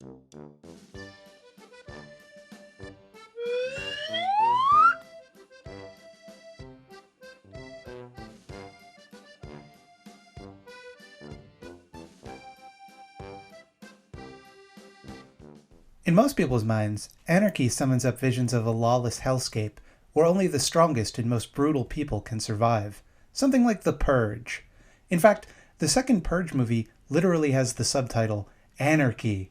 In most people's minds, anarchy summons up visions of a lawless hellscape where only the strongest and most brutal people can survive. Something like The Purge. In fact, the second Purge movie literally has the subtitle, Anarchy.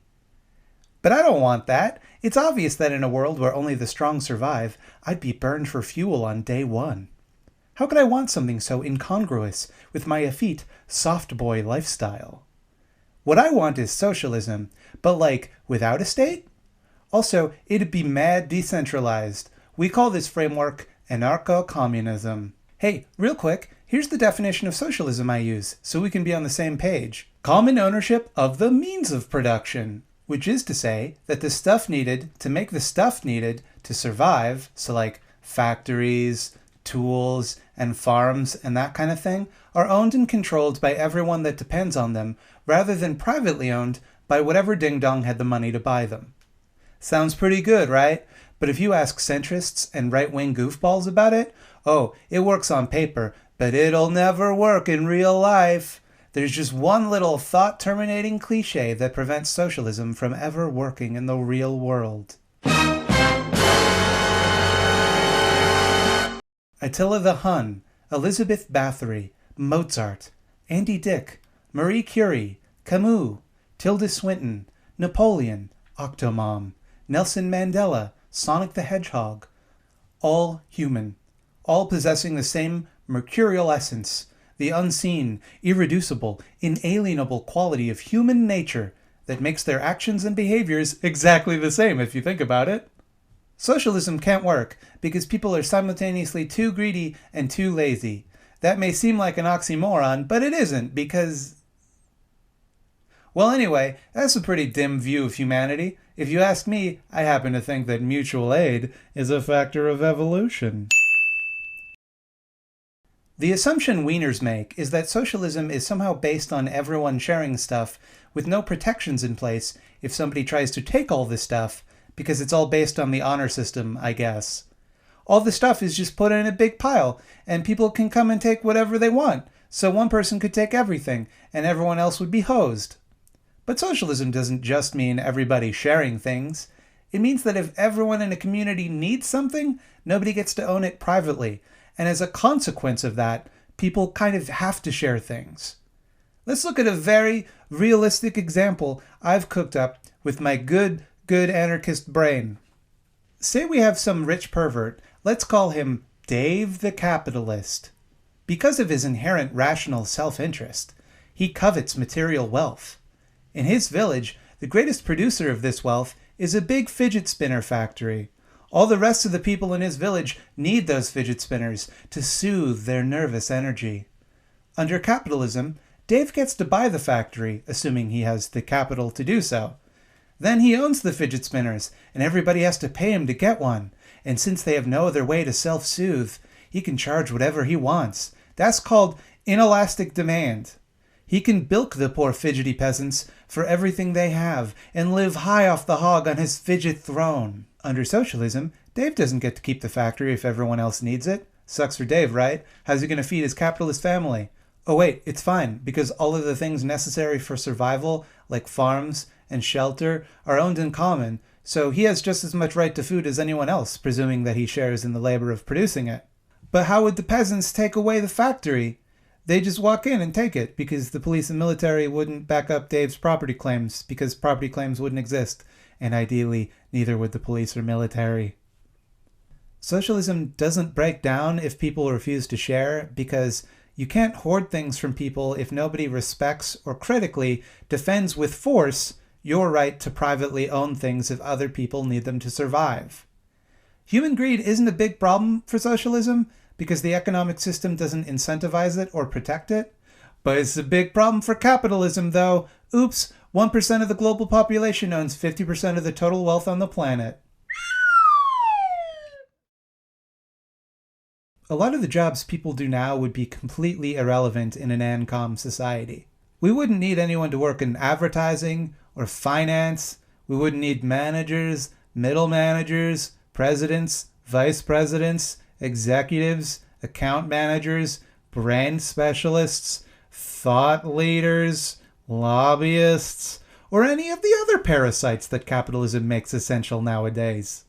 But I don't want that. It's obvious that in a world where only the strong survive, I'd be burned for fuel on day one. How could I want something so incongruous with my effete soft boy lifestyle? What I want is socialism, but like without a state? Also, it'd be mad decentralized. We call this framework anarcho-communism. Hey, real quick, here's the definition of socialism I use, so we can be on the same page. Common ownership of the means of production, which is to say that the stuff needed to make the stuff needed to survive, so like factories, tools, and farms and that kind of thing, are owned and controlled by everyone that depends on them, rather than privately owned by whatever ding-dong had the money to buy them. Sounds pretty good, right? But if you ask centrists and right-wing goofballs about it, oh, it works on paper, but it'll never work in real life. There's just one little thought-terminating cliche that prevents socialism from ever working in the real world. Attila the Hun, Elizabeth Bathory, Mozart, Andy Dick, Marie Curie, Camus, Tilda Swinton, Napoleon, Octomom, Nelson Mandela, Sonic the Hedgehog. All human, all possessing the same mercurial essence, the unseen, irreducible, inalienable quality of human nature that makes their actions and behaviors exactly the same if you think about it. Socialism can't work because people are simultaneously too greedy and too lazy. That may seem like an oxymoron, but it isn't because... Well, anyway, that's a pretty dim view of humanity. If you ask me, I happen to think that mutual aid is a factor of evolution. The assumption Wieners make is that socialism is somehow based on everyone sharing stuff with no protections in place if somebody tries to take all this stuff, because it's all based on the honor system, I guess. All the stuff is just put in a big pile, and people can come and take whatever they want, so one person could take everything, and everyone else would be hosed. But socialism doesn't just mean everybody sharing things. It means that if everyone in a community needs something, nobody gets to own it privately, and as a consequence of that, people kind of have to share things. Let's look at a very realistic example I've cooked up with my good anarchist brain. Say we have some rich pervert, let's call him Dave the Capitalist. Because of his inherent rational self-interest, he covets material wealth. In his village, the greatest producer of this wealth is a big fidget spinner factory. All the rest of the people in his village need those fidget spinners to soothe their nervous energy. Under capitalism, Dave gets to buy the factory, assuming he has the capital to do so. Then he owns the fidget spinners, and everybody has to pay him to get one. And since they have no other way to self-soothe, he can charge whatever he wants. That's called inelastic demand. He can bilk the poor fidgety peasants for everything they have and live high off the hog on his fidget throne. Under socialism, Dave doesn't get to keep the factory if everyone else needs it. Sucks for Dave, right? How's he going to feed his capitalist family? Oh wait, it's fine, because all of the things necessary for survival, like farms and shelter, are owned in common, so he has just as much right to food as anyone else, presuming that he shares in the labor of producing it. But how would the peasants take away the factory? They just walk in and take it, because the police and military wouldn't back up Dave's property claims, because property claims wouldn't exist, and ideally, neither would the police or military. Socialism doesn't break down if people refuse to share, because you can't hoard things from people if nobody respects or critically defends with force your right to privately own things if other people need them to survive. Human greed isn't a big problem for socialism, because the economic system doesn't incentivize it or protect it. But it's a big problem for capitalism, though. Oops, 1% of the global population owns 50% of the total wealth on the planet. A lot of the jobs people do now would be completely irrelevant in an ANCOM society. We wouldn't need anyone to work in advertising, or finance, We wouldn't need managers, middle managers, presidents, vice presidents, executives, account managers, brand specialists, thought leaders, lobbyists, or any of the other parasites that capitalism makes essential nowadays.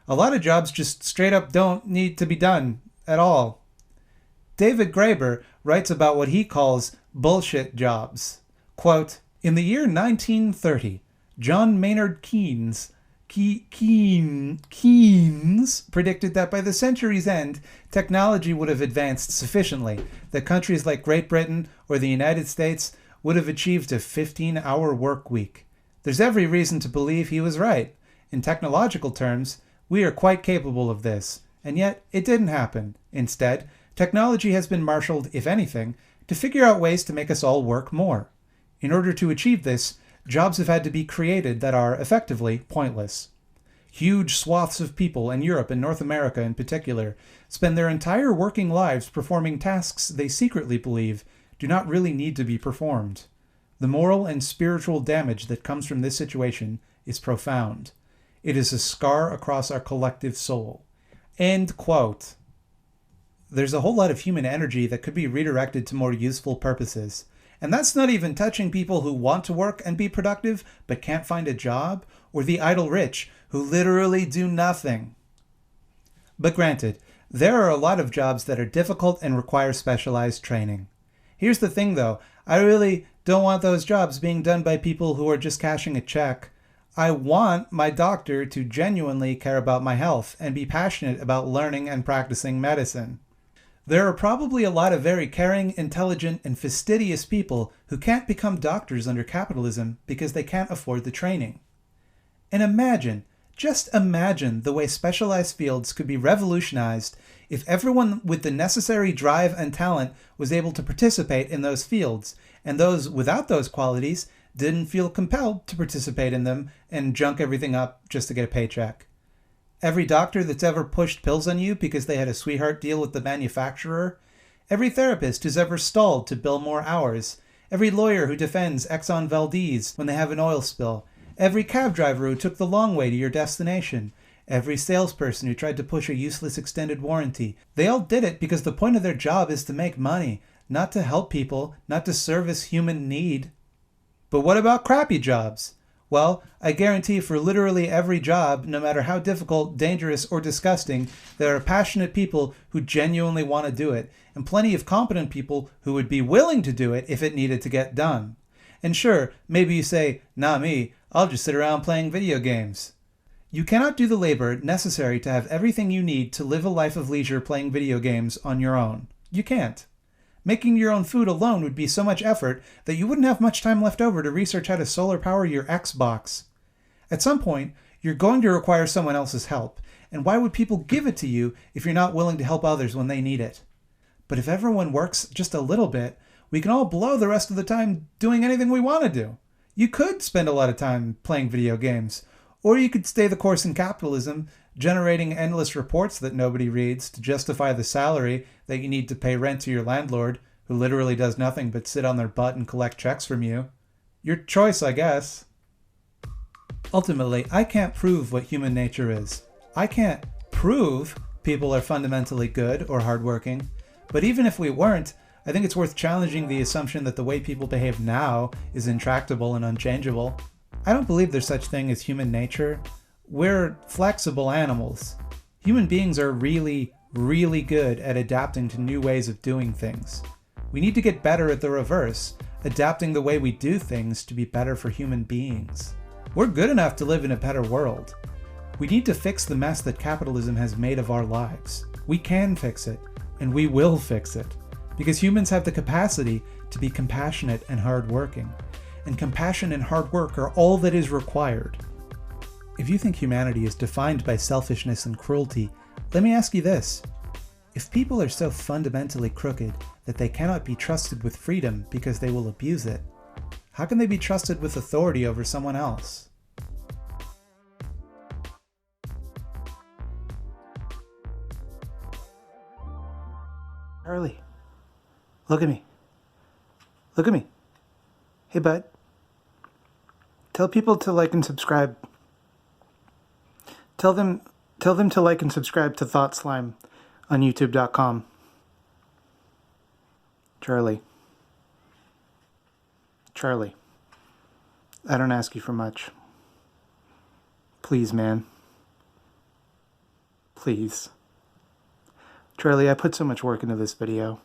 A lot of jobs just straight up don't need to be done at all. David Graeber writes about what he calls bullshit jobs. Quote, in the year 1930, John Maynard Keynes predicted that by the century's end, technology would have advanced sufficiently that countries like Great Britain or the United States would have achieved a 15-hour work week. There's every reason to believe he was right. In technological terms, we are quite capable of this, and yet it didn't happen. Instead, technology has been marshaled, if anything, to figure out ways to make us all work more. In order to achieve this, jobs have had to be created that are, effectively, pointless. Huge swaths of people in Europe and North America in particular spend their entire working lives performing tasks they secretly believe do not really need to be performed. The moral and spiritual damage that comes from this situation is profound. It is a scar across our collective soul. End quote. There's a whole lot of human energy that could be redirected to more useful purposes. And that's not even touching people who want to work and be productive but can't find a job, or the idle rich who literally do nothing. But granted, there are a lot of jobs that are difficult and require specialized training. Here's the thing though, I really don't want those jobs being done by people who are just cashing a check. I want my doctor to genuinely care about my health and be passionate about learning and practicing medicine. There are probably a lot of very caring, intelligent, and fastidious people who can't become doctors under capitalism because they can't afford the training. And just imagine the way specialized fields could be revolutionized if everyone with the necessary drive and talent was able to participate in those fields, and those without those qualities didn't feel compelled to participate in them and junk everything up just to get a paycheck. Every doctor that's ever pushed pills on you because they had a sweetheart deal with the manufacturer, every therapist who's ever stalled to bill more hours, every lawyer who defends Exxon Valdez when they have an oil spill, every cab driver who took the long way to your destination, every salesperson who tried to push a useless extended warranty, they all did it because the point of their job is to make money, not to help people, not to service human need. But what about crappy jobs? Well, I guarantee for literally every job, no matter how difficult, dangerous, or disgusting, there are passionate people who genuinely want to do it, and plenty of competent people who would be willing to do it if it needed to get done. And sure, maybe you say, "Nah me, I'll just sit around playing video games." You cannot do the labor necessary to have everything you need to live a life of leisure playing video games on your own. You can't. Making your own food alone would be so much effort that you wouldn't have much time left over to research how to solar power your Xbox. At some point, you're going to require someone else's help, and why would people give it to you if you're not willing to help others when they need it? But if everyone works just a little bit, we can all blow the rest of the time doing anything we want to do. You could spend a lot of time playing video games, or you could stay the course in capitalism, generating endless reports that nobody reads to justify the salary that you need to pay rent to your landlord, who literally does nothing but sit on their butt and collect checks from you. Your choice, I guess. Ultimately, I can't prove what human nature is. I can't prove people are fundamentally good or hardworking, but even if we weren't, I think it's worth challenging the assumption that the way people behave now is intractable and unchangeable. I don't believe there's such thing as human nature. We're flexible animals. Human beings are really, really good at adapting to new ways of doing things. We need to get better at the reverse, adapting the way we do things to be better for human beings. We're good enough to live in a better world. We need to fix the mess that capitalism has made of our lives. We can fix it, and we will fix it, because humans have the capacity to be compassionate and hardworking, and compassion and hard work are all that is required. If you think humanity is defined by selfishness and cruelty, let me ask you this. If people are so fundamentally crooked that they cannot be trusted with freedom because they will abuse it, how can they be trusted with authority over someone else? Charlie, look at me. Look at me. Hey, bud. Tell people to like and subscribe. Tell them to like and subscribe to Thought Slime on youtube.com. Charlie, I don't ask you for much. Please, man. Please. Charlie, I put so much work into this video.